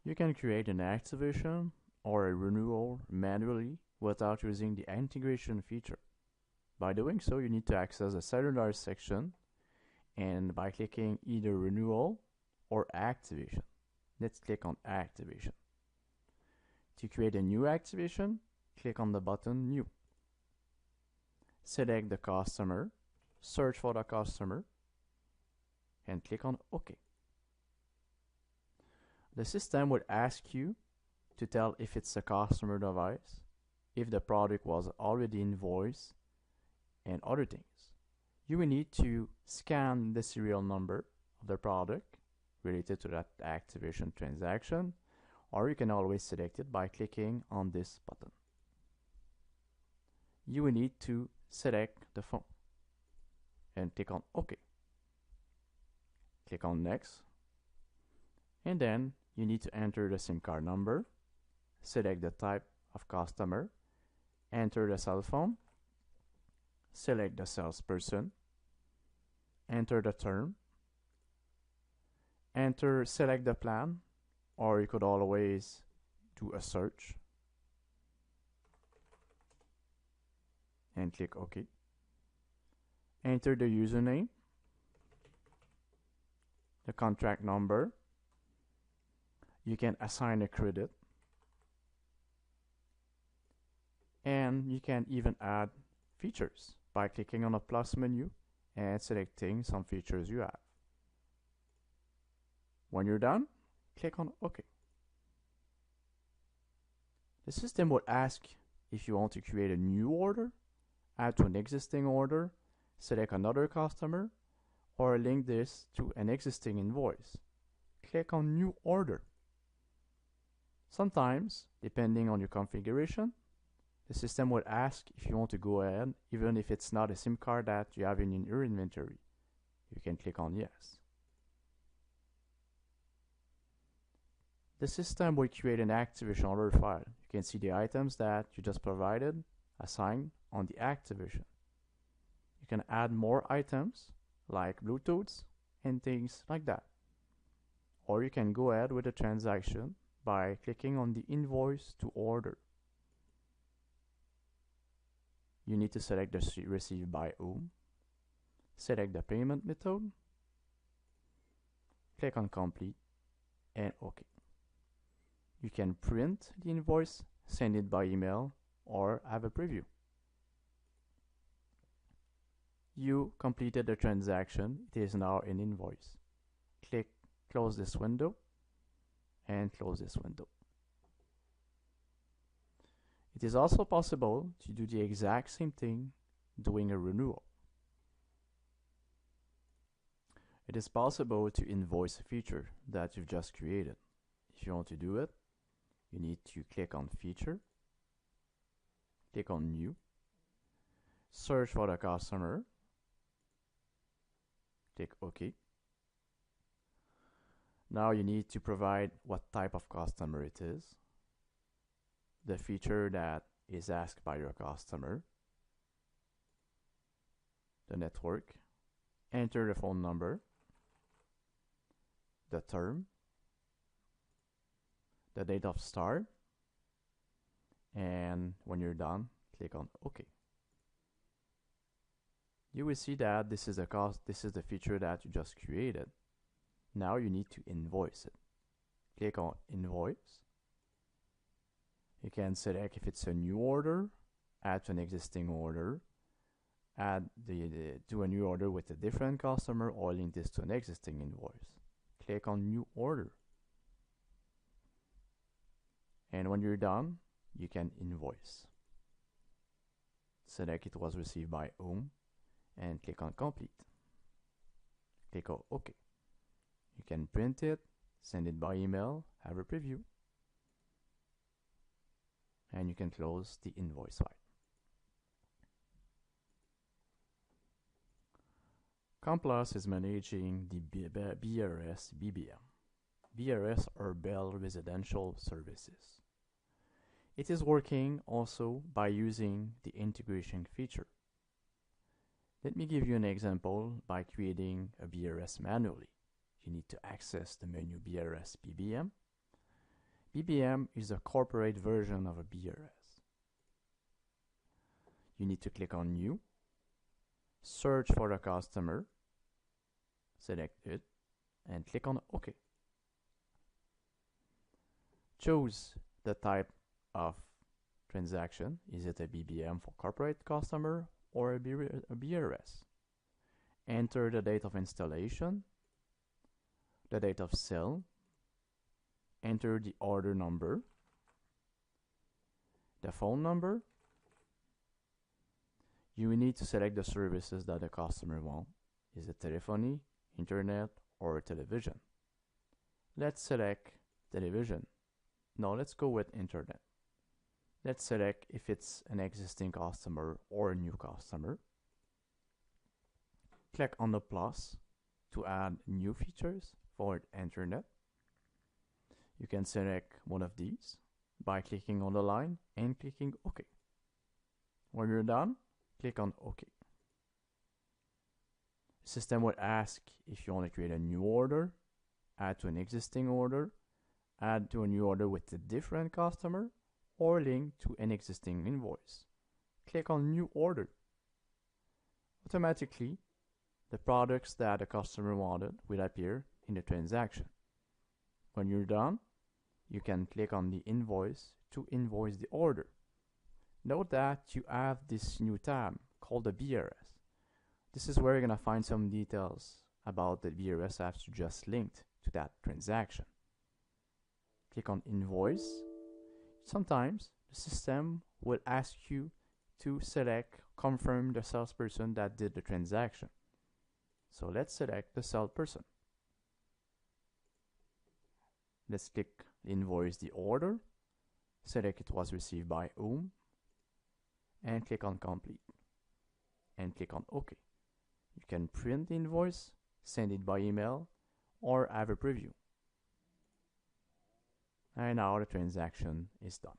You can create an activation or a renewal manually without using the integration feature. By doing so, you need to access the cellular section and by clicking either renewal or activation. Let's click on activation. To create a new activation, click on the button New. Select the customer, search for the customer, and click on OK. The system will ask you to tell if it's a customer device, if the product was already invoiced, and other things. You will need to scan the serial number of the product related to that activation transaction, or you can always select it by clicking on this button. You will need to select the phone and click on OK. Click on Next, and then you need to enter the SIM card number, select the type of customer, enter the cell phone, select the salesperson, enter the term, select the plan, or you could always do a search and click OK. Enter the username, the contract number. You can assign a credit, and you can even add features by clicking on the plus menu and selecting some features you have. When you're done, click on OK. The system will ask if you want to create a new order, add to an existing order, select another customer, or link this to an existing invoice. Click on New Order. Sometimes, depending on your configuration, the system will ask if you want to go ahead, even if it's not a SIM card that you have in your inventory. You can click on Yes. The system will create an activation order file. You can see the items that you just provided assigned on the activation. You can add more items like Bluetooths and things like that. Or you can go ahead with the transaction by clicking on the Invoice to Order. You need to select the Receive by Whom, select the payment method, click on Complete, and OK. You can print the invoice, send it by email, or have a preview. You completed the transaction. It is now an invoice. Click Close this window and close this window. It is also possible to do the exact same thing doing a renewal. It is possible to invoice a feature that you've just created. If you want to do it, you need to click on Feature, click on New, search for the customer, click OK. Now you need to provide what type of customer it is, the feature that is asked by your customer, the network, enter the phone number, the term, the date of start, and when you're done, click on OK. You will see that this is the feature that you just created. Now you need to invoice it. Click on Invoice. You can select if it's a new order, add to an existing order, add to a new order with a different customer, or link this to an existing invoice. Click on New Order. And when you're done, you can invoice. Select it was received by whom and click on Complete. Click on OK. You can print it, send it by email, have a preview, and you can close the invoice file. Complus is managing the BRS BBM. BRS or Bell Residential Services. It is working also by using the integration feature. Let me give you an example by creating a BRS manually. You need to access the menu BRS BBM, BBM is a corporate version of a BRS. You need to click on New, search for the customer, select it, and click on OK. Choose the type of transaction. Is it a BBM for corporate customer or a BRS? Enter the date of installation, the date of sale, enter the order number, the phone number. You will need to select the services that the customer wants. Is it telephony, internet, or television? Let's select television. Now let's go with internet. Let's select if it's an existing customer or a new customer. Click on the plus to add new features for internet. You can select one of these by clicking on the line and clicking OK. When you're done, click on OK. The system will ask if you want to create a new order, add to an existing order, add to a new order with a different customer, or link to an existing invoice. Click on New Order. Automatically, the products that the customer wanted will appear in the transaction. When you're done, you can click on the invoice to invoice the order. Note that you have this new tab called the BRS. This is where you're going to find some details about the BRS apps you just linked to that transaction. Click on Invoice. Sometimes the system will ask you to confirm the salesperson that did the transaction. So let's select the salesperson. Let's click Invoice the order, select it was received by whom, and click on Complete, and click on OK. You can print the invoice, send it by email, or have a preview. And now the transaction is done.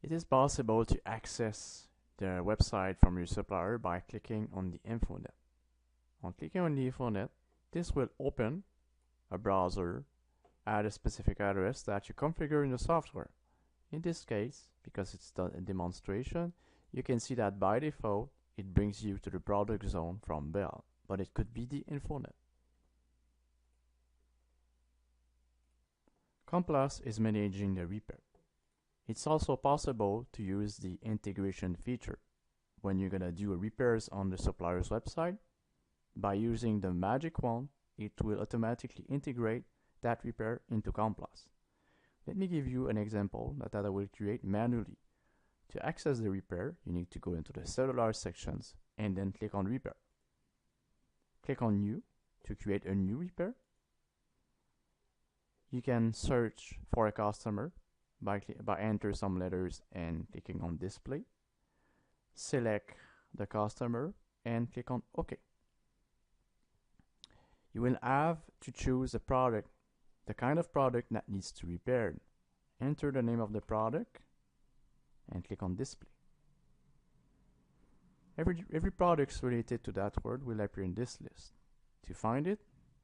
It is possible to access the website from your supplier by clicking on the InfoNet. On clicking on the InfoNet, this will open a browser at a specific address that you configure in the software. In this case, because it's a demonstration, you can see that by default, it brings you to the product zone from Bell, but it could be the InfoNet. Complus is managing the repair. It's also possible to use the integration feature when you're going to do repairs on the supplier's website. By using the magic wand, it will automatically integrate that repair into Complus. Let me give you an example that I will create manually. To access the repair, you need to go into the cellular sections and then click on Repair. Click on New to create a new repair. You can search for a customer by enter some letters and clicking on Display. Select the customer and click on OK. You will have to choose a product, the kind of product that needs to be repaired. Enter the name of the product and click on Display. Every product related to that word will appear in this list. To find it,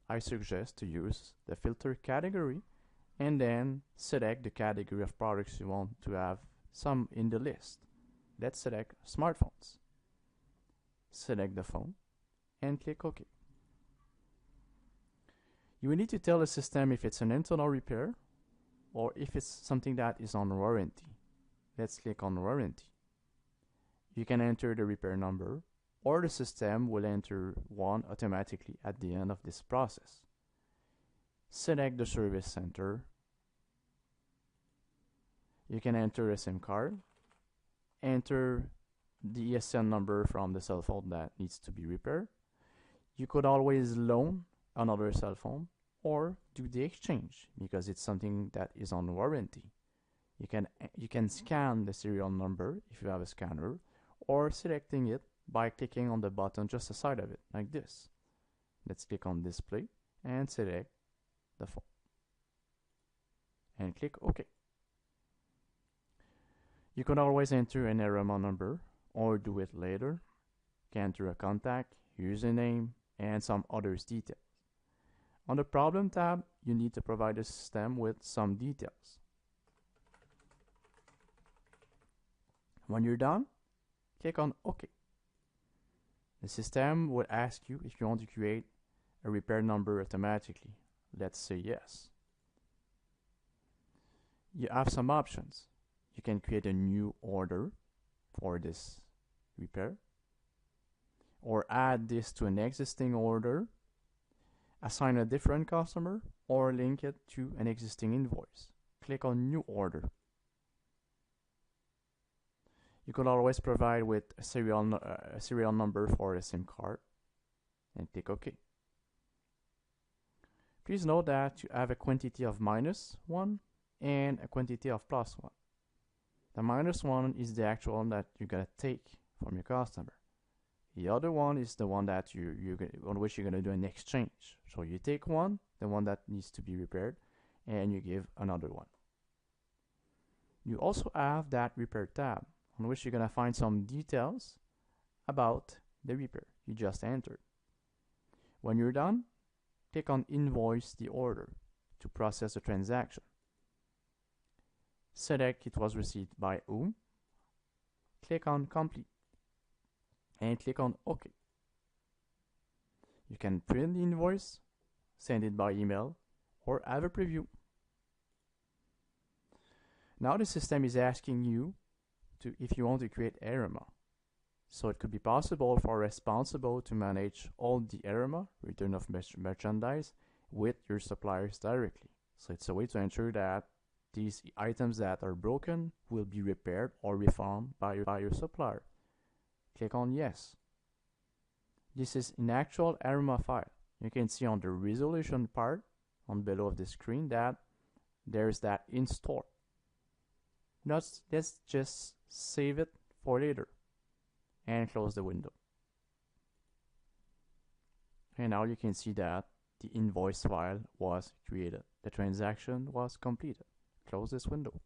I suggest to use the filter category and then select the category of products you want to have some in the list. Let's select smartphones. Select the phone and click OK. You will need to tell the system if it's an internal repair or if it's something that is on warranty. Let's click on warranty. You can enter the repair number or the system will enter one automatically at the end of this process. Select the service center. You can enter a SIM card. Enter the ESN number from the cell phone that needs to be repaired. You could always loan another cell phone or do the exchange because it's something that is on warranty. You can scan the serial number if you have a scanner or selecting it by clicking on the button just aside of it like this. Let's click on Display and select the phone and click OK. You can always enter an RMA number or do it later. can enter a contact, username, and some others details. On the problem tab, you need to provide the system with some details. When you're done, click on OK. The system would ask you if you want to create a repair number automatically. Let's say yes. You have some options. You can create a new order for this repair, or add this to an existing order, assign a different customer, or link it to an existing invoice. Click on New Order. You could always provide with a serial number for a SIM card, and click OK. Please note that you have a quantity of -1 and a quantity of +1. The -1 is the actual one that you're going to take from your customer. The other one is the one that on which you're going to do an exchange. So you take one, the one that needs to be repaired, and you give another one. You also have that repair tab, on which you're going to find some details about the repair you just entered. When you're done, click on Invoice the order to process the transaction. Select it was received by whom, click on Complete, and click on OK. You can print the invoice, send it by email, or have a preview. Now the system is asking you if you want to create ERMA. So it could be possible for responsible to manage all the ERMA, return of merchandise, with your suppliers directly. So it's a way to ensure that these items that are broken will be repaired or refunded by your supplier. Click on Yes. This is an actual ERMA file. You can see on the resolution part on below of the screen that there's that in store. Let's just save it for later and close the window. And now you can see that the invoice file was created. The transaction was completed. Close this window.